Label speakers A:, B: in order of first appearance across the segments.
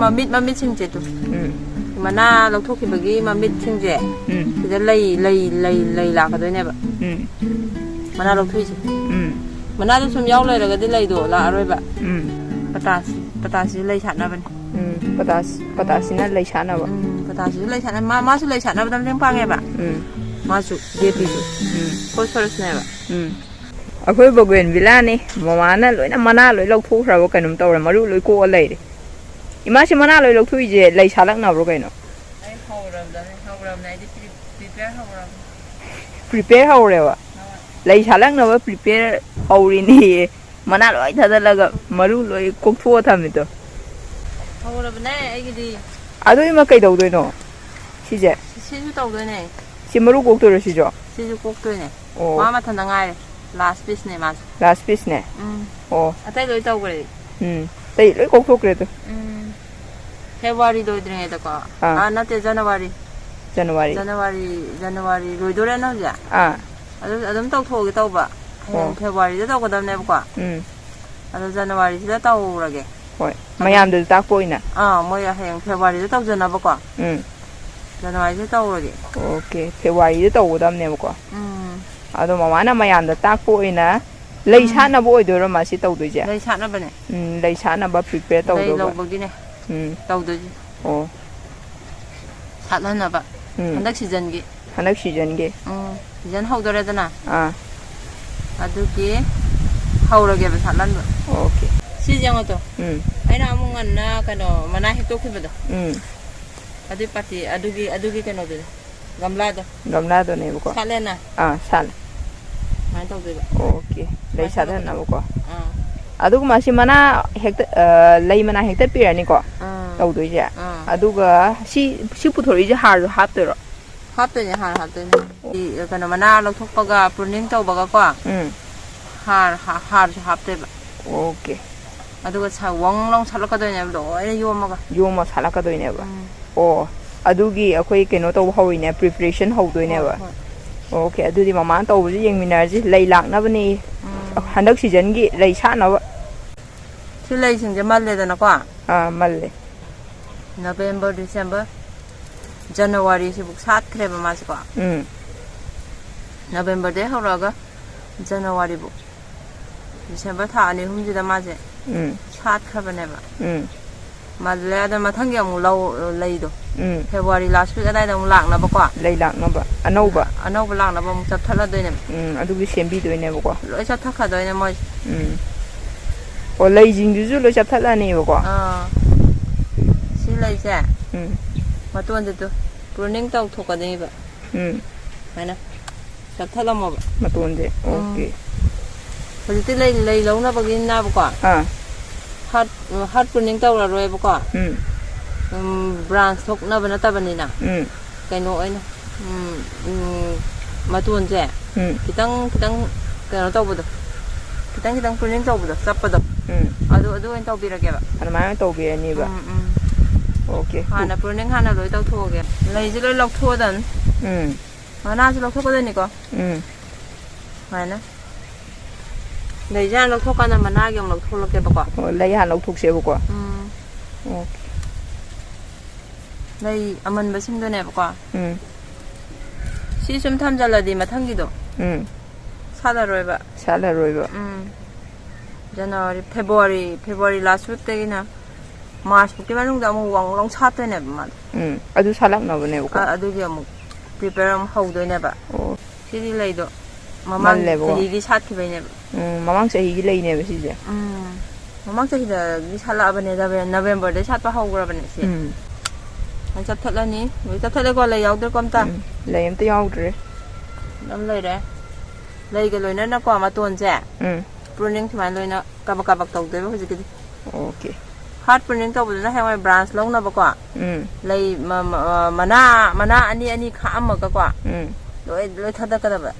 A: ꯃꯃꯤꯠ ꯁꯤꯡꯁꯦ ꯇꯨ ꯃꯅꯥ ꯂꯧꯊꯣꯛꯈꯤꯕꯒꯤ ꯃꯃꯤꯠ ꯁꯤꯡꯁꯦ ꯁꯤꯗ ꯂꯩ ꯂꯥꯛꯀꯗꯣꯏꯅꯦꯕ ꯃꯅꯥ ꯂꯧꯊꯣꯛꯏꯁꯦ ꯃꯅꯥꯗ ꯁꯨꯝ ꯌꯥꯎ ꯂꯩꯔꯒꯗꯤ ꯂꯩꯗꯣ ꯂꯥꯛꯑꯔꯣꯏꯕ ꯄꯇꯥꯁꯤ ꯂꯩ ꯁꯥꯠꯅꯕꯅꯦ
B: ꯄꯇꯥꯁꯤꯅ ꯂꯩ ꯁꯥꯠꯅꯕ
A: ꯄꯇꯥꯁꯤꯁꯨ ꯂꯩ ꯁꯥꯠꯅꯕ ꯃꯥꯁꯨ ꯂꯩ ꯁꯥꯠꯅꯕꯗ ꯃꯇꯦꯡ ꯄꯥꯡꯉꯦꯕ 마주 예비주 폴서스네바
B: ꯑꯩꯈꯣꯏ ꯕꯣꯒꯦꯟꯚꯤꯂꯥꯅꯤ ꯃꯃꯥꯅ ꯂꯣꯏꯅ ꯃꯅꯥ ꯂꯣꯏ ꯂꯧꯊꯣꯛꯈ꯭ꯔꯕ ꯀꯩꯅꯣꯝ ꯇꯧꯔꯦ ꯃꯔꯨ ꯂꯣꯏ ꯀꯣꯛꯑ ꯂꯩꯔꯦ 이마시 मना लोई लौथुइजे लै सालकनाब्रो कइनो
A: आइ हौरबने आइदि
B: प्रिपेयर हौरेवा लै सालकनाबा प्रिपेयर हौरिनी मना लोई थदलगा मरु लोई कोक्थो थमितो
A: हौरबने आइगिदि
B: अदुइ मा कइ दौदोइनो सिजे
A: सिजु तौदोइने
B: सि मरु कोक्तोरो सिजो
A: सिजु कोक्तोइने मा मा थना गाइरे लास्ट पीस ने मास
B: लास्ट पीस ने ओ
A: अतै लोई तौगरे
B: तै लोई कोक्थोक्रे तो
A: फेब्रुअरी लोइद्रिङैदको नते जनवरी लोइदोरे न हौजा अदुम तौथोगे तौबा फेब्रुअरी दा तौगदबनेबको अदु जनवरी सिदा तौरगे
B: होय मयामदु ताकपोइना
A: मोय हयं फेब्रुअरी दा तौजनबको जनवरी दा तौरगे
B: ओके फेब्रुअरी दा तौगदबनेबको अदु ममाना मयामदा ताकपोइना लै सानबो ओइदोरो मासि तौदोइजे
A: लै सानबने
B: लै सानबा प्रिपेयर तौदो
A: लै लौबगिने तौदोजि ओ सातहनबा हंदक सीजन गे सीजन हौदोरेदना अदुगी हौरगे बे सातलन
B: ओके
A: सी जंगतो आइना अमुंगना कनो मना हेक्तोखिबदो अदु पार्टी अदुगी कनो दे गमलादो
B: नेबको
A: सालेना
B: साल
A: मान तौदोबा
B: ओके लै साधनबको अदुग मासी मना हेक्ट लै मना हेक्ट पिरानिको तौदोइजे अदुगा सी पुथोरिजे हार हाप्तोरो
A: हाप्तोने हार हाप्तोने इ कनो मना लौथोकपगा प्रूनिंग तौबगा को हार हाप्तेबा
B: ओके
A: अदुगा सा वंगलों सालकदोइने लोइने योमा
B: सालकदोइनेबा ओ अदुगी अखोइ केनो तौ हौरिने प्रिपरेशन हौदोइनेबा ओके अदुदी ममा तौबजि येंगमिनारजि लै लाक्नबनी हंदक सीजन की लै सानबा
A: सी लै सिंजे मल्लेदनको
B: मल्ले
A: नवंबर डिसेंबर जनवरी से बुक सात खरेबा मासको नवंबर दे हौरगा जनवरी बुक डिसेंबर था अनि हुमजिदा माजे सात खबनेबा मल्ले अद मथंगे अमु लौ लैदो फेब्रुअरी लास्ट वीक अदाइदा अमु लाक्नबको
B: लै लाक्नबा अनौबा
A: लाक्नबा अमु चपथलदोइने
B: अदुगी सेम्बिदोइनेबको
A: लोइ चपथखदोइने मोय
B: ओ लै जिंगजुजु लोइ चपथलानेबको
A: सी लैसे मतोंदे तो प्रूनिंग तौथोकदेबा हैना चपथलमबा
B: मतोंदे ओके
A: हजिति लै लौनबगी नाबको हार्ट प्रूनिंग तौररोयबको ब्रांच थोकनबा नतबनिना कइनो ओइना मतोंजे खितंग कइनो तौबदो खितंग प्रूनिंग तौबदो चपपदो अदु ओइन तौबिरगेबा
B: अनमाय तौबिरनिबा ओके
A: हाना प्रूनिंग हाना लोइ तौथोगे लैजि लोइ लौथोदन मनाजि लौथोकदनिको हाना लैजि हाना लौथोकाना मनागे अमु लौथोलकेबको
B: लै हाना लौथोकसेबको ओके
A: लै अमनबा सिंदोनेबको सी सुम थमजलदि मथंगिदो सालारोयबा जनवरी फेब्रुअरी लास्ट वीक तेगिना मार्च बुकी मनुंगदा अमु वांगलों सातोइनेबा मा
B: अदु सालकनबनेबको
A: अदुगी अमु प्रिपेयर अमु हौदोइनेबा सिदि लैदो ममांग चहिगी सातखिबैनेबा
B: ममांग चहिगी लैनेबा सिजे
A: ममांग चहिदा गि सालाबने नवंबर दे सातपा हौग्रबने से an चपथलनी वे चपथलेको लै याउदर कोमता
B: लै एमते याउद्रे
A: नम लैरे लैगे लोइना नको मतोनजे प्रूनिंग थमान लोइना कबक तौदेबा हुजिकिदि
B: ओके
A: हार्ट प्रूनिंग तौबदना हेवय ब्रांच लौनबको लै मना अनि खामगको लोइ थदकदबा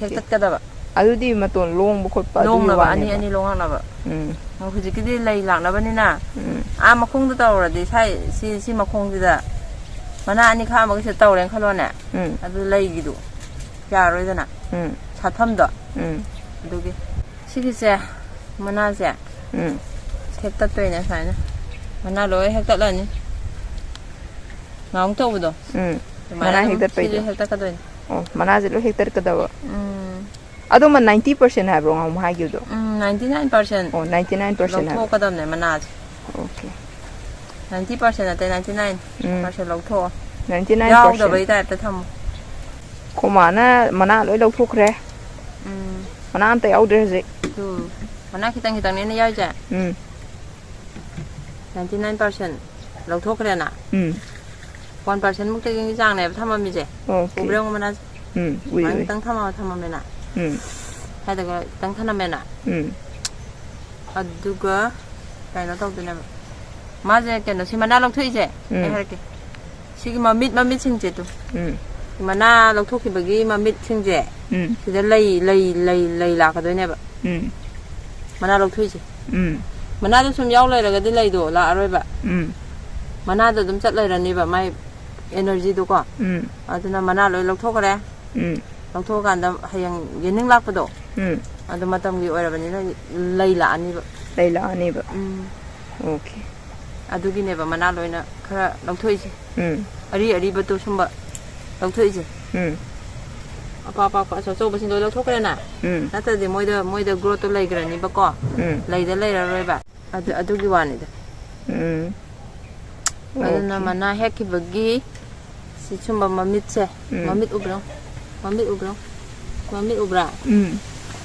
A: थेक्तकदबा
B: अदुदी मतोन लोंब खोटपा
A: लोंनबा अनि लोंहानबा हुजिकिदि लै लाक्नबनिना आ मखोंद तौरदि साइ सी मखोंदिदा मना अनि खामगसे तौरेन खलोने अदु लैगिदु यारोइदना साथमदो अदुगी सिगिसे मनासे थेक्ततोइने Saina mana loi hektat lani ngong to budo
B: mana hektat pai
A: do hektat ka do
B: oh mana je lo hektar ka dawa ado man 90% ha bro ngom ha gi do
A: 99%
B: oh 99%
A: lo ka dam ne mana
B: okay
A: 90% ate 99% lo tho
B: 99%
A: yaw da bai ta ta tham
B: ko mana loi lo thok re mana am ta yaw de je
A: tu mana kitang ne yaw ja 99% เราทุกเรื่องน่ะ1% มุกจะยังจ้างเนี่ยทำมามีเจ้อุบเรื่องมันน่ะมันตั้งทำมาไม่น่ะให้แต่ก็ตั้งทำมาไม่น่ะดูก็ไปแล้วต้องตัวเนี่ยมาเจ้าแกน่ะสิมันน่าลงทุนเจ้ไอ้เรื่องสิมามิดชิงเจ้าตัวมันน่าลงทุนกี่บางทีมามิดชิงเจ้คือจะเลยหลักกันด้วยเนี่ยแบบมันน่าลงทุนเจ้มันน่าจะสมยาวเลยแล้วก็ได้เลยดูละอะไรแบบมันน่าจะต้องจัดเลยแล้วนี่แบบไม่ energy ดูก่อนอาจจะนำมันน่าเลยลงโทษกันเลยลงโทษกันแต่ให้ยังยืนนิ่งรักไปดูอาจจะมาทำกี่อะไรแบบนี้เลยละอันนี้แบบ
B: เลยละอันนี้แบบโอเค
A: อาดูกินเนี่ยแบบมันน่าเลยนะแค่ลงโทษสิอันนี้ประตูชมแบบลงโทษสิป้าก็โซ่ไปสิโดยลงโทษกันน่ะนั่นแต่เดี๋ยวมวยเด growth ตัวเลยกันนี่ปะก็เลยได้เลยอะไรแบบอาดูกี่วันนี่เด้อาดูน้ำมันน่าแฮกกี่บกี้สิชุมบะมามิดเช่มามิดอุบร้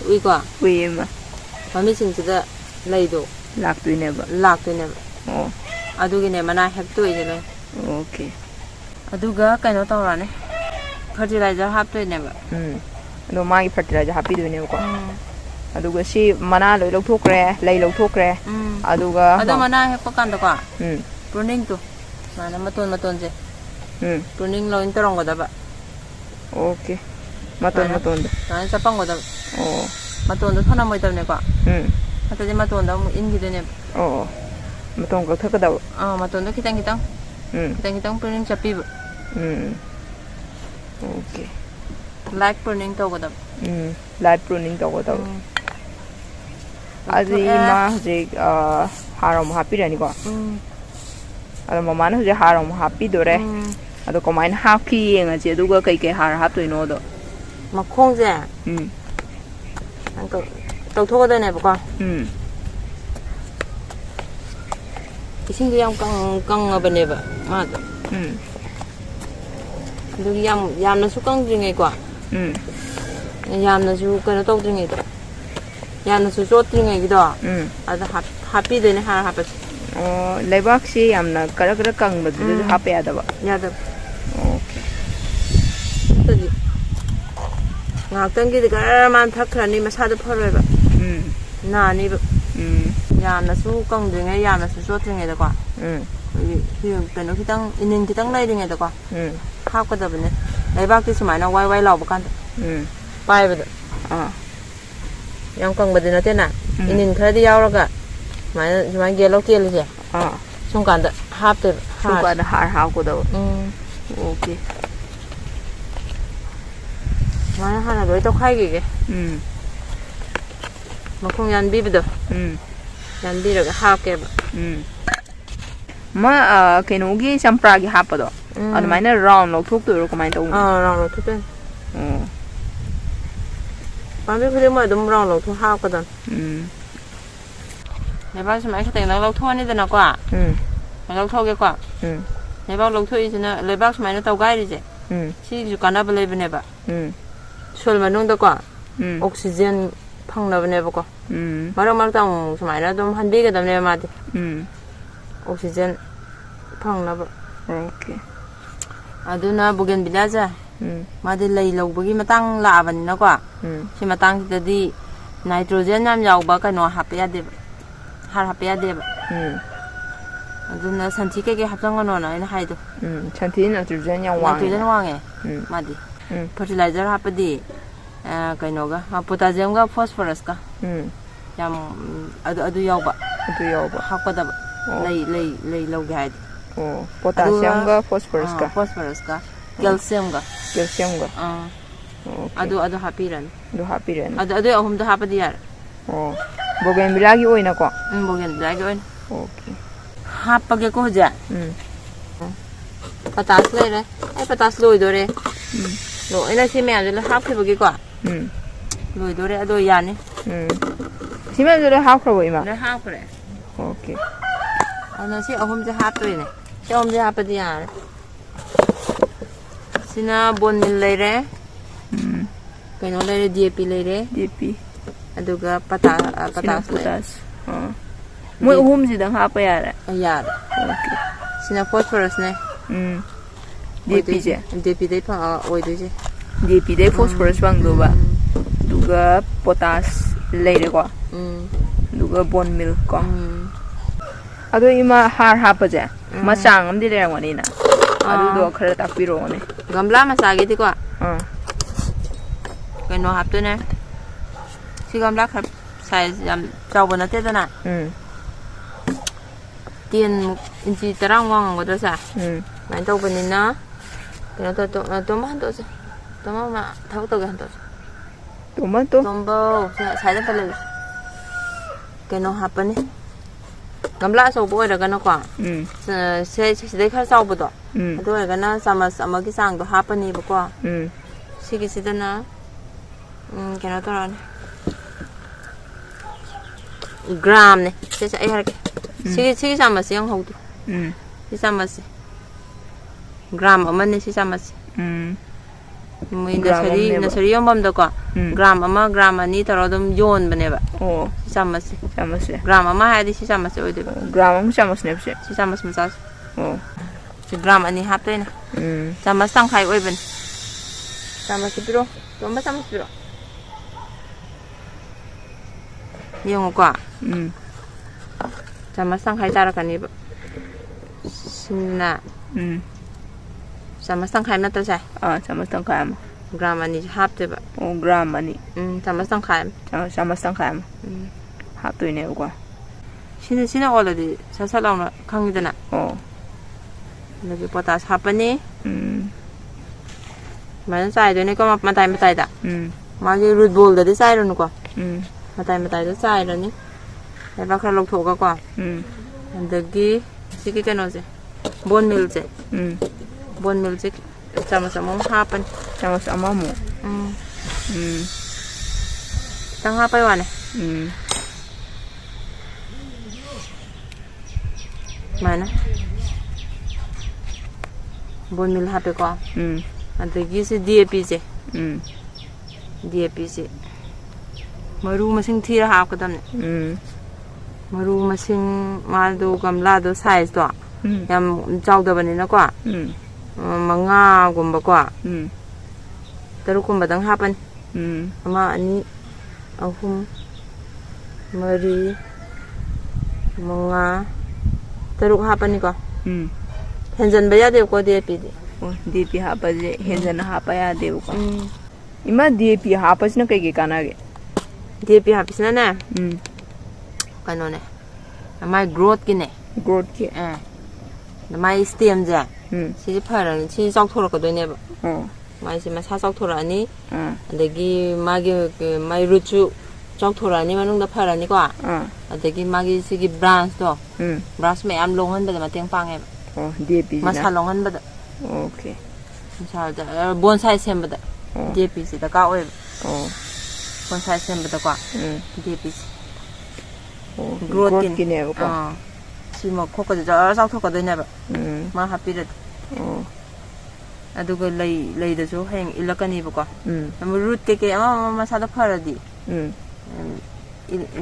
A: อุ้ยกว่ามามิดสิ่งที่จะเลยดู
B: หลักตัวเนี่ย
A: อาดูกี่เนี่ยมันน่าแฮกตัวอีกเลย
B: โอเค
A: อาดูก็กันเราต้องรอเนี่ยfertilizer ฮับตัวเนี่ยแบบ
B: เราไม่ fertilizer ฮับปีตัวเนี่ยก็อาดูก็สิมันน่าเลยลงทุกแร่เลยลงทุกแร่อาดู
A: มันน่าแฮกประกันตัวกว่าpruning ตัวมาต้นเจ้pruning เราอินเตอร์องก็ได้แบบ
B: โอเคมาต้น
A: นั่นจะป้องก็ได้มาต้นตัวเท่านั้นไม่ได้เนี่ยกว่าแต่จะมาต้นเราอินกี่ตัวเนี่ย
B: มาต้นก็เท่ากันได้
A: มาต้นตัวคิดตั้งpruning จะปีบ
B: โอเค
A: light pruning ตัวก็ได้
B: light pruning ตัวก็ได้อันนี้มาจะหาเรามาปีอะไรนี่กว่าอาดูมาเนี่ยจะหาเรามาปีตัวเลยอาดูก็ไม่หาขี้เองอ่ะเจ้าดูก็ใครหาตัวโน้ต
A: มาคงเจ้นั่นก็ตัวทั่วได้เนี่ยปะก็สิ่งที่ยังกังแบบนี้แบบมาตัวดูยามนั่นสุกังจริงไงกว่ายามนั่นสุกันต้องจริงไงตัวยามนั่นสุโจทย์จริงไงกี่ตัวอาจจะฮับปี้ด้วยนะฮับปี้
B: เลยบักซี่ยามนั่นกระกังแบบนี้ฮับปี้อะไรบ้างโอเค
A: ตัวนี้งาตั้งกี่ตัวก็มันทักครั้งนี้มาชาร์จพอเลยแบบน่านี่แบบยามนั่นสุกังจริงไงยามนั่นสุโจทย์จริงไงตัวกว่าคือเป็นที่ตั้งอินที่ตั้งได้จริงไงตัวกว่าภาพก็จะเป็นในบ้านที่สมัยนั้นไว้เราประกันไปไปเลยยังกังแบบนั้นเจ้าน่ะอินแค่ที่ยาวแล้วก็หมายเกี่ยวเราเกี่ยวเลยช่วงการจะภาพเต็ม
B: ช่วงการหาก็ได้โอเค
A: มาขนาดด้วยต้องใครกี่มาคงยันบีไปเด้อยันบีแล้วก็หาเก็บ
B: มาแค่นู้นกี่ชัมปรากี่หาปะดอกอันนี้เนี่ยรองเราทุกตัวเราก็ไม่ต้อง
A: รองเราทุกตัวบางทีเขาเรียกว่าดมรองเราทุกห้าวก็ได้ในบ้านสมัยเขาแต่งเราทั่วนี่จะหนักกว่าเราทั่วเกี่ยวกับในบ้านเราทั่วอีกนะเลยบ้านสมัยนั้นเตาไก่ดิเจ้ที่อยู่กันนับเลยเป็นไงบ้างชวนมานุ่งตะกว่าออกซิเจนพังนับเป็นไงบ้างก็มาเราต้องสมัยนั้นต้องฮันดี้กันตามเนี่ยมาดิออกซิเจนพังนับ
B: โอเค
A: อาดูนะบุกเกนบิลาจ้ะมาดิเลยเราบุกิมาตั้งลาบันนะกว่าที่มาตั้งที่ดีไนโตรเจนน้ำยาวบ้ากันหนูหับไปยาเดบหับไปยาเดบอาดูนะสันติแก่หับจังกันหนูนะนี่ให้ดู
B: สันติไนโตรเจนยังว่าง
A: ไนโตรเจนว่างไงมาดิfertilizerหับไปดีกันหนูก็โพแทสเซียมก็ฟอสฟอรัสก็ยังอาดูยาวบ้าหับก็ได้เลยเราแก่
B: potassium ga phosphorus
A: ga calcium ga adu hapiran adu ahum da hapadi yar
B: bougainvillea gi oina ko
A: bougainvillea gi oina
B: okay
A: ꯍꯥꯞꯄꯒꯦꯀꯣ ꯍꯧꯖꯤꯛ ꯄꯇꯥꯁ ꯂꯩꯔꯦ ꯑꯩ ꯄꯇꯥꯁ ꯂꯣꯏꯗꯣꯔꯦ ꯂꯣꯏꯅ ꯁꯤ ꯃꯌꯥꯝꯁꯦ ꯂꯣꯏ ꯍꯥꯞꯈꯤꯕꯒꯤꯀꯣ ꯂꯣꯏꯗꯣꯔꯦ ꯑꯗꯣ ꯌꯥꯅꯤ
B: ꯁꯤ ꯃꯌꯥꯝꯁꯦ ꯂꯣꯏ ꯍꯥꯞꯈ꯭ꯔꯕꯣ ꯏꯃꯥ
A: ꯂꯣꯏ ꯍꯥꯞꯈ꯭ꯔꯦ
B: ꯑꯣꯀꯦ
A: ꯑꯗꯨꯅ ꯁꯤ ꯑꯍꯨꯝꯁꯦ ꯍꯥꯞꯇꯣꯏꯅꯦ ꯁꯤ ꯑꯍꯨꯝꯁꯦ ꯍꯥꯞꯄꯗꯤ ꯌꯥꯔꯦ sina bon mil leire kano leire DAP leire
B: DAP
A: aduga patas
B: potas moi uhum si dang hapa yara
A: yara
B: okay
A: sina phosphorus ne
B: DAP je
A: DAP dai pa oi dai je
B: DAP dai phosphorus bang do ba duga potas leire ko duga bon mil ko ado ima har hapa je ma chang am di le ngani na adu do khara takpiro ne
A: gamla masage di ko kano haptone si gamla khap size yam chawba na te dana 10 inchi tarang wang ngo do sa mai to bani na kano to ma to sa to ma thau to gan to
B: tomato
A: tombo sai da pale kano hapane gamla so bo ra gana ko se dai khar saw bo do ado ra gana samas amagi sang do hapani ba ko sigi sidana kano to ran gram ne se ai har ke sigi samas yang ho do si samas gram amane si samas moi nasari yom bam do ko gram ama gram ani taro dum yon bane ba samas gram ama ha di si samas oi de
B: gram am samas ne se
A: si samas ma sas si gram ani hap te na samas sang khai oi ban samas piro tomba samas piro yung ko samas sang khai tara kani ba sinna sama sang khai na ta sai
B: sama sang khai ma
A: gram ani hap te ba
B: gram ani
A: sama sang khai
B: ma hap to ne ko
A: sina already sa sa law na khang dana lagi potas hapani man sai do ne ko matai da magi root ball da sai ro no ko matai da sai ro ni ai ba khra lok tho ka ko andagi siki kano se bone meal se bon mil se sama hapan
B: sama mo
A: tang hapai wane mana bon mil hape ko adagi se DAP se maru masing thira hap kadam ne maru masing mal do gamla do size do yam chawda bani na ko manga gumba ko taruk gumba dang hapan ama ani ahum mari manga taruk hapan ni ko henjan ba ya de ko DAP de
B: DAP hapa je henjan hapa ya de ko ima DAP hapa sina kai ge kana ge
A: DAP hapa sina na kano ne amai growth ki ne mai stem ja si phara ni si chok thor ko do ne ba mai si ma sa chok thor ani adagi magi mai ruchu chok thor ani manung da phara ni ko adagi magi si gi branch do branch me am longan ba ma teng pang e
B: DAP
A: ma sa longan ba
B: okay
A: sa da bonsai sem ba DAP si da ka oi bonsai sem ba da ko DAP growth ki
B: ne ko
A: si mo khoko da sa thok ko do ne ba ma happy da aduga lay da so heng ilakani ba ko root ke ama sa da phara di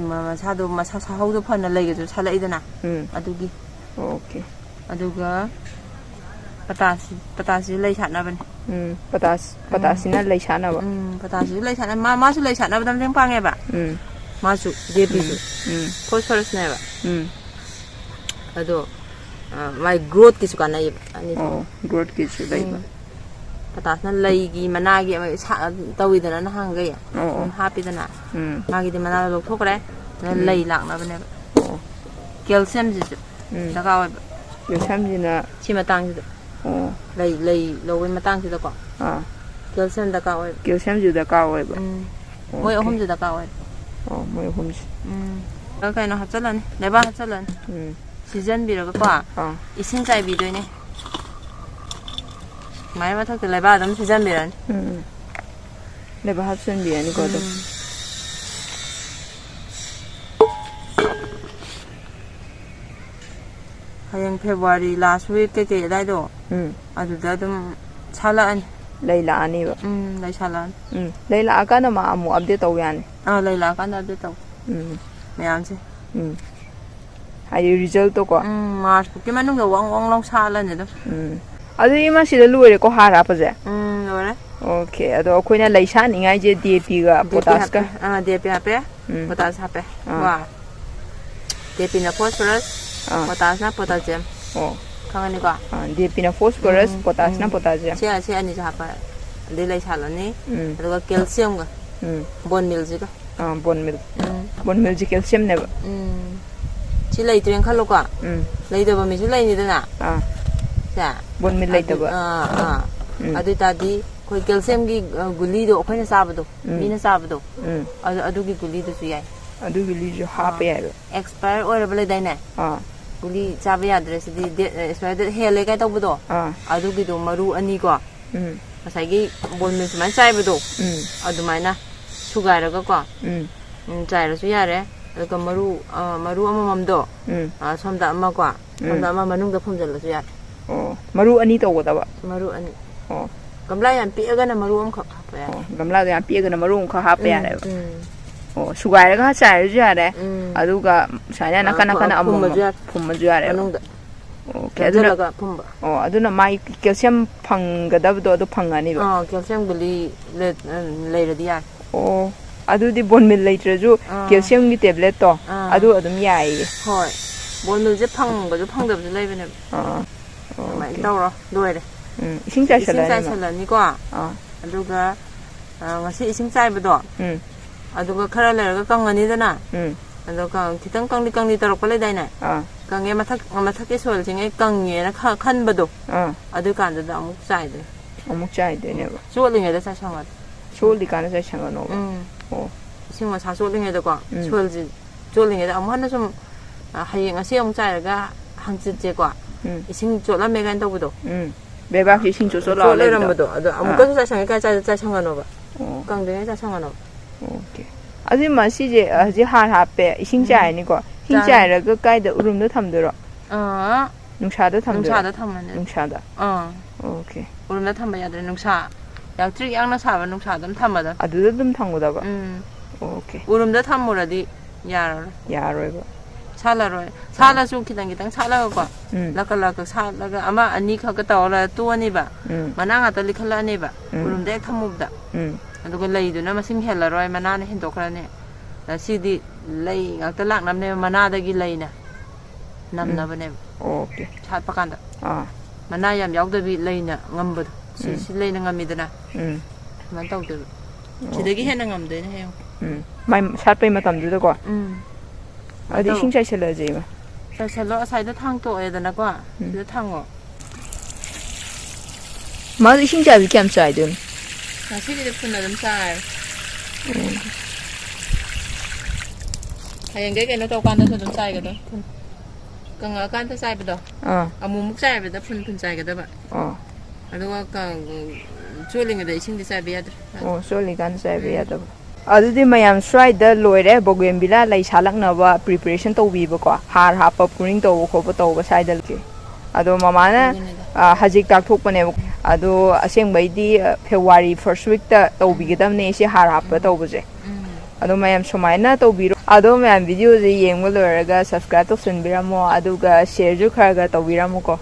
A: ma sa do ma sa ho do phana lay ga so sala idana adugi
B: okay
A: aduga patasi lay chana ban
B: patasi na lay chana ba
A: patasi lay chana ma su lay chana ba dam teng pang e ba ma su DAP su phosphorus ne ba ado my growth ki su kana ani
B: growth ki su lay ba
A: patas na lay gi mana gi tawi dana na hang ga ya happy dana ma gi de mana lok thok re na lay lak na bane calcium ji da ka wa
B: calcium ji na
A: chi matang ji lay lo wi matang ji da ko calcium da ka wa
B: calcium ji da ka wa ba
A: moi ahum ji da ka wa
B: moi ahum ji
A: ka no hapchalan ne ba hapchalan ꯁꯤꯖꯟꯕꯤꯔꯒꯀꯣ ꯏꯁꯤꯡ ꯆꯥꯏꯕꯤꯗꯣꯏꯅꯦ ꯁꯨꯃꯥꯏꯅ ꯃꯊꯛꯇ ꯂꯩꯕꯥꯛ ꯑꯗꯨꯝ ꯁꯤꯖꯟꯕꯤꯔꯅꯤ
B: ꯂꯩꯕꯥꯛ ꯍꯥꯞꯆꯤꯟꯕꯤꯔꯅꯤꯀꯣ ꯑꯗꯨꯝ
A: ꯍꯌꯦꯡ February ꯂꯥꯁ week ꯀꯩꯀꯩ ꯑꯗꯥꯏꯗꯣ ꯑꯗꯨꯗ ꯑꯗꯨꯝ ꯁꯥꯠꯂꯛꯑꯅꯤ
B: ꯂꯩ ꯂꯥꯛꯑꯅꯤꯕ
A: ꯂꯩ ꯁꯥꯠꯂꯛꯑꯅꯤ
B: ꯂꯩ ꯂꯥꯛꯑꯀꯥꯟꯗ ꯃꯥ ꯑꯃꯨꯛ ꯑꯞꯗꯦꯠ ꯇꯧ ꯌꯥꯅꯤ
A: ꯂꯩ ꯂꯥꯛꯑꯀꯥꯟꯗ ꯑꯞꯗꯦꯠ ꯇꯧ ꯃꯌꯥꯝꯁꯦ
B: ꯍꯥꯏꯗꯤ ꯔꯤꯖꯜꯇꯣꯀꯣ
A: ꯃꯥꯔꯆ ꯐꯥꯎꯀꯤ ꯃꯅꯨꯡꯗ ꯋꯥꯡ ꯋꯥꯡ ꯂꯥꯎ ꯁꯥꯠꯂꯅꯤ ꯑꯗꯨꯝ
B: ꯑꯗꯨꯗꯤ ꯃꯁꯤꯗ ꯂꯣꯏꯔꯦꯀꯣ ꯍꯥꯔ ꯍꯥꯞꯄꯁꯦ
A: ꯂꯣꯏꯔꯦ
B: ꯑꯣꯀꯦ ꯑꯗꯣ ꯑꯩꯈꯣꯏꯅ ꯂꯩ ꯁꯥꯠꯅꯤꯡꯉꯥꯏꯁꯦ DAPꯒ ꯄꯣꯇꯥꯁꯀ
A: DAP ꯍꯥꯞꯄꯦ ꯄꯣꯇꯥꯁ ꯍꯥꯞꯄꯦ ꯋꯥ DAPꯅ ꯐꯣꯁꯐꯔꯁ ꯄꯣꯇꯥꯁꯅ ꯄꯣꯇꯥꯁꯤꯌꯝ ꯈꯪꯉꯅꯤꯀꯣ
B: DAPꯅ ꯐꯣꯁꯐꯔꯁ ꯄꯣꯇꯥꯁꯅ ꯄꯣꯇꯥꯁꯤꯌꯝ
A: ꯁꯤ ꯑꯅꯤꯁꯦ ꯍꯥꯞꯄ ꯑꯗꯩ ꯂꯩ ꯁꯥꯠꯂꯅꯤ ꯑꯗꯨꯒ ꯀꯦꯜꯁꯤꯌꯝꯒ ꯕꯣꯟ ꯃꯤꯜꯁꯤꯒ
B: ꯕꯣꯟ ꯃꯤꯜꯁꯤ ꯀꯦꯜꯁꯤꯌꯝꯅꯦꯕ
A: ꯁꯤ ꯂꯩꯇ꯭ꯔꯦꯅ ꯈꯜꯂꯣꯀꯣ ꯂꯩꯇꯕ ꯃꯤꯁꯨ ꯂꯩꯅꯤꯗꯅ ꯁꯦ
B: ꯕꯣꯟ ꯃꯤꯜ ꯂꯩꯇꯕ
A: ꯑꯗꯨ ꯑꯣꯏꯇꯥꯔꯗꯤ ꯑꯩꯈꯣꯏ ꯀꯦꯜꯁꯤꯌꯝꯒꯤ ꯒꯨꯂꯤꯗꯣ ꯑꯩꯈꯣꯏꯅ ꯆꯥꯕꯗꯣ ꯃꯤꯅ ꯆꯥꯕꯗꯣ ꯑꯗꯨꯒꯤ ꯒꯨꯂꯤꯗꯨꯁꯨ ꯌꯥꯏ
B: ꯑꯗꯨꯒꯤ ꯒꯨꯂꯤꯁꯨ ꯍꯥꯞꯄ ꯌꯥꯏꯕ
A: ꯑꯦꯛꯁꯄꯥꯌꯔ ꯑꯣꯏꯔꯕ ꯂꯩꯗꯥꯏꯅꯦ ꯒꯨꯂꯤ ꯆꯥꯕ ꯌꯥꯗ꯭ꯔꯦ ꯁꯤꯗꯤ ꯑꯦꯛꯁꯄꯥꯌꯔ ꯗꯦꯠ ꯍꯦꯜꯂꯦ ꯀꯥꯏ ꯇꯧꯕꯗꯣ ꯑꯗꯨꯒꯤꯗꯣ ꯃꯔꯨ ꯑꯅꯤꯀꯣ ꯉꯁꯥꯏꯒꯤ ꯕꯣꯟ ꯃꯤꯜ ꯁꯨꯃꯥꯏꯅ ꯆꯥꯏꯕꯗꯣ ꯑꯗꯨꯃꯥꯏꯅ ꯁꯨꯒꯥꯏꯔꯒꯀꯣ ꯆꯥꯏꯔꯁꯨ ꯌꯥꯔꯦ ꯑꯗꯨꯒ ꯃꯔꯨ ꯑꯃꯃꯝꯗꯣ ꯁꯣꯝꯗ ꯑꯃꯀꯣ ꯁꯣꯝꯗ ꯑꯃ ꯃꯅꯨꯡꯗ ꯐꯨꯝꯖꯤꯜꯂꯁꯨ ꯌꯥꯔꯦ
B: ꯃꯔꯨ ꯑꯅꯤ ꯇꯧꯒꯗꯕ
A: ꯃꯔꯨ ꯑꯅꯤ ꯒꯝꯂꯥ ꯌꯥꯝ ꯄꯤꯛꯑꯒꯅ ꯃꯔꯨ ꯑꯃꯈꯛ ꯍꯥꯞꯄ ꯌꯥꯔꯦ
B: ꯒꯝꯂꯥꯗꯣ ꯌꯥꯝ ꯄꯤꯛꯑꯒꯅ ꯃꯔꯨ ꯑꯃꯈꯛ ꯍꯥꯞꯄ ꯌꯥꯔꯦꯕ ꯁꯨꯒꯥꯏꯔꯒ ꯆꯥꯏꯔꯁꯨ ꯌꯥꯔꯦ ꯑꯗꯨꯒ ꯁꯨꯃꯥꯏꯅ ꯅꯥꯀꯟ ꯅꯥꯀꯟ ꯑꯃꯃꯝ ꯐꯨꯝꯃꯁꯨ ꯌꯥꯔꯦꯕ
A: ꯃꯅꯨꯡꯗ
B: ꯑꯣꯀꯦ ꯑꯗꯨꯅ ꯑꯗꯨꯅ ꯃꯥꯏ ꯀꯦꯜꯁꯤꯌꯝ ꯐꯪꯒꯗꯕꯗꯣ ꯑꯗꯨ ꯐꯪꯉꯅꯤꯕ
A: ꯀꯦꯜꯁꯤꯌꯝ ꯒꯨꯂꯤ ꯂꯩꯔꯗꯤ ꯌꯥꯔꯦ
B: ꯑꯗꯨꯗꯤ ꯕꯣꯟ ꯃꯤꯜ ꯂꯩꯇ꯭ꯔꯁꯨ ꯀꯦꯜꯁꯤꯌꯝꯒꯤ ꯇꯦꯕ꯭ꯂꯦꯠꯇꯣ ꯑꯗꯨ ꯑꯗꯨꯝ ꯌꯥꯏꯌꯦ
A: ꯍꯣꯏ ꯕꯣꯟ ꯃꯤꯜꯁꯦ ꯐꯪꯕꯁꯨ ꯐꯪꯗꯕꯁꯨ ꯂꯩꯕꯅꯦꯕ ꯑꯗꯨꯃꯥꯏꯅ ꯇꯧꯔꯣ ꯂꯣꯏꯔꯦ
B: ꯏꯁꯤꯡ
A: ꯆꯥꯏꯁꯜꯂꯅꯤꯀꯣ ꯑꯗꯨꯒ ꯉꯁꯤ ꯏꯁꯤꯡ ꯆꯥꯏꯕꯗꯣ ꯑꯗꯨꯒ ꯈꯔ ꯂꯩꯔꯒ ꯀꯪꯉꯅꯤꯗꯅ ꯑꯗꯨꯒ ꯈꯤꯇꯪ ꯀꯪꯂꯤ ꯇꯧꯔꯛꯄ ꯂꯩꯗꯥꯏꯅꯦ ꯀꯪꯉꯦ ꯃꯊꯛꯀꯤ ꯁꯣꯏꯜꯁꯤꯡꯉꯦ ꯀꯪꯉꯦꯅ ꯈꯟꯕꯗꯣ ꯑꯗꯨꯀꯥꯟꯗꯨꯗ ꯑꯃꯨꯛ
B: ꯆꯥꯏꯗꯣꯏꯅꯦꯕ
A: ꯆꯣꯠꯂꯤꯉꯩꯗ ꯆꯥꯏꯁꯪꯉꯗꯤ
B: ꯆꯣꯠꯂꯤꯀꯥꯟꯗ ꯆꯥꯏꯁꯪꯉꯅꯣꯕ
A: ꯏꯁꯤꯡ ꯃꯁꯥ ꯆꯣꯠꯂꯤꯉꯩꯗꯀꯣ ꯁꯣꯏꯜꯁꯤ ꯆꯣꯠꯂꯤꯉꯩꯗ ꯑꯃꯨꯛ ꯍꯟꯅ ꯁꯨꯝ ꯍꯌꯦꯡ ꯉꯁꯤ ꯑꯃꯨꯛ ꯆꯥꯏꯔꯒ ꯍꯪꯆꯤꯠꯁꯦꯀꯣ ꯏꯁꯤꯡ ꯆꯣꯠꯂꯝꯃꯦ ꯀꯥꯏꯅ ꯇꯧꯕꯗꯣ
B: ꯂꯩꯕꯥꯛꯁꯤ ꯏꯁꯤꯡ
A: ꯆꯣꯠ ꯂꯩꯔꯝꯕꯗꯣ ꯑꯗꯣ ꯑꯃꯨꯛꯀꯁꯨ ꯆꯥꯏꯁꯪꯉꯅꯣꯕ ꯀꯪꯗ꯭ꯔꯤꯉꯩ ꯆꯥꯏꯁꯪꯉꯅꯣꯕ
B: ꯑꯣꯀꯦ ꯑꯗꯨꯗꯤ ꯃꯁꯤꯁꯦ ꯍꯧꯖꯤꯛ ꯍꯥꯔ ꯍꯥꯞꯄꯦ ꯏꯁꯤꯡ ꯆꯥꯏꯔꯅꯤꯀꯣ ꯏꯁꯤꯡ ꯆꯥꯏꯔꯒ ꯀꯥꯏꯗ ꯎꯔꯨꯝꯗ ꯊꯝꯗꯣꯏꯔോ ꯅꯨꯡꯁꯥꯗ ꯊꯝꯗꯣꯏꯔꯣ
A: ꯅꯨꯡꯁꯥꯗ ꯊꯝꯃꯅꯤ
B: ꯅꯨꯡꯁꯥꯗ ꯑꯣꯀꯦ
A: ꯎꯔꯨꯝꯗ ꯊꯝꯕ ꯌꯥꯗ꯭ꯔꯦ ꯅꯨꯡꯁꯥ ꯌꯥꯛꯇ꯭ꯔꯤꯛ ꯌꯥꯛꯅ ꯁꯥꯕ ꯅꯨꯡꯁꯥꯗ ꯑꯗꯨꯝ ꯊꯝꯃꯗ
B: ꯑꯗꯨꯗ ꯑꯗꯨꯝ ꯊꯝꯒꯗꯕ ꯑꯣꯀꯦ
A: ꯎꯔꯨꯝꯗ ꯊꯝꯃꯨꯔꯗꯤ
B: ꯌꯥꯔꯣꯏꯕ
A: ꯁꯥꯠꯂꯁꯨ ꯈꯤꯇꯪ ꯁꯥꯠꯂꯒꯀꯣ ꯂꯛꯀ ꯁꯥꯠꯂꯒ ꯑꯃ ꯑꯅꯤꯈꯛꯀ ꯇꯧꯔ ꯇꯣꯛꯑꯅꯤꯕ ꯃꯅꯥ ꯉꯥꯛꯇ ꯂꯤꯈꯠꯂꯛꯑꯅꯤꯕ ꯎꯔꯨꯝꯗ ꯍꯦꯛ ꯊꯝꯃꯨꯕꯗ ꯑꯗꯨꯒ ꯂꯩꯗꯨꯅ ꯃꯁꯤꯡ ꯍꯦꯜꯂꯔꯣꯏ ꯃꯅꯥꯅ ꯍꯦꯟꯗꯣꯛꯈ꯭ꯔꯅꯤ ꯁꯤꯗꯤ ꯂꯩ ꯉꯥꯛꯇ ꯂꯥꯛꯅꯕꯅꯦꯕ ꯃꯅꯥꯗꯒꯤ ꯂꯩꯅ ꯅꯝꯅꯕꯅꯦꯕ
B: ꯑꯣꯀꯦ
A: ꯁꯥꯠꯄ ꯀꯥꯟꯗ ꯃꯅꯥ ꯌꯥꯝ ꯌꯥꯎꯗꯕꯤ ꯂꯩꯅ ꯉꯝꯕꯗꯣ ꯁꯤ ꯂꯩꯅ ꯉꯝꯃꯤꯗꯅ ꯑꯗꯨꯃꯥꯏꯅ ꯇꯧꯗꯣꯏꯕ ꯁꯤꯗꯒꯤ ꯍꯦꯟꯅ ꯉꯝꯗꯣꯏꯅꯦ ꯍꯌꯦꯡ
B: ꯃꯥꯏ ꯁꯥꯠꯄꯩ ꯃꯇꯝꯗꯨꯗꯀꯣ ꯑꯗꯨꯗꯤ ꯏꯁꯤꯡ ꯆꯥꯏꯁꯜꯂꯁꯦ ꯏꯃꯥ
A: ꯆꯥꯏꯁꯜꯂꯣ ꯑꯁꯥꯏꯗ ꯊꯥꯡꯇꯣꯛꯑꯦꯗꯅꯀꯣ ꯁꯤꯗ ꯊꯥꯡꯉꯣ
B: ꯃꯥꯗꯣ ꯏꯁꯤꯡ ꯆꯥꯏꯕꯗꯤ ꯀꯌꯥꯝ ꯆꯥꯏꯗꯣꯏꯅꯣ
A: ꯉꯁꯤꯒꯤꯗꯤ ꯐꯨꯟ ꯑꯗꯨꯝ ꯆꯥꯏꯔꯦ ꯍꯌꯦꯡꯒꯩ ꯀꯩꯅꯣ ꯇꯧꯀꯥꯟꯗꯁꯨ ꯑꯗꯨꯝ ꯆꯥꯏꯒꯗꯕ ꯐꯨꯟ ꯀꯪꯉꯛꯑꯀꯥꯟꯗ ꯆꯥꯏꯕꯗꯣ ꯑꯃꯨꯛ ꯆꯥꯏꯕꯗ ꯐꯨꯟ ꯆꯥꯏꯒꯗꯕ ꯑꯗꯨꯒ ꯆꯣꯠꯂꯤꯉꯩꯗ ꯏꯁꯤꯡꯗꯤ ꯆꯥꯏꯕ ꯌꯥꯗ꯭ꯔꯦ
B: ꯆꯣꯠꯂꯤꯀꯥꯟꯗ ꯆꯥꯏꯕ ꯌꯥꯗꯕ ꯑꯗꯨꯗꯤ ꯃꯌꯥꯝ ꯁ꯭ꯋꯥꯏꯗ ꯂꯣꯏꯔꯦ ꯕꯣꯒꯦꯟꯚꯤꯂꯥ ꯂꯩ ꯁꯥꯠꯂꯛꯅꯕ ꯄ꯭ꯔꯤꯄꯦꯔꯦꯁꯟ ꯇꯧꯕꯤꯕꯀꯣ ꯍꯥꯔ ꯍꯥꯞꯄ ꯄ꯭ꯔꯨꯅꯤꯡ ꯇꯧꯕ ꯈꯣꯠꯄ ꯇꯧꯕ ꯁ꯭ꯋꯥꯏꯗ ꯑꯗꯣ ꯃꯃꯥꯅ ꯍꯧꯖꯤꯛ ꯇꯥꯛꯊꯣꯛꯄꯅꯦꯕ ꯑꯗꯣ ꯑꯁꯦꯡꯕꯩꯗꯤ ꯐꯦꯕ꯭ꯔꯨꯋꯥꯔꯤ ꯐꯥꯔꯁ ꯋꯤꯛꯇ ꯇꯧꯕꯤꯒꯗꯕꯅꯦ ꯁꯤ ꯍꯥꯔ ꯍꯥꯞꯄ ꯇꯧꯕꯁꯦ ꯑꯗꯣ ꯃꯌꯥꯝ ꯁꯨꯃꯥꯏꯅ ꯇꯧꯕꯤꯔꯣ ꯑꯗꯣ ꯃꯌꯥꯝ ꯚꯤꯗꯤꯑꯣꯁꯦ ꯌꯦꯡꯕ ꯂꯣꯏꯔꯒ ꯁꯕꯁꯀ꯭ꯔꯥꯏꯕ ꯇꯧꯁꯟꯕꯤꯔꯝꯃꯣ ꯑꯗꯨꯒ ꯁꯦꯌꯔꯁꯨ ꯈꯔ ꯇꯧꯕꯤꯔꯝꯃꯣꯀꯣ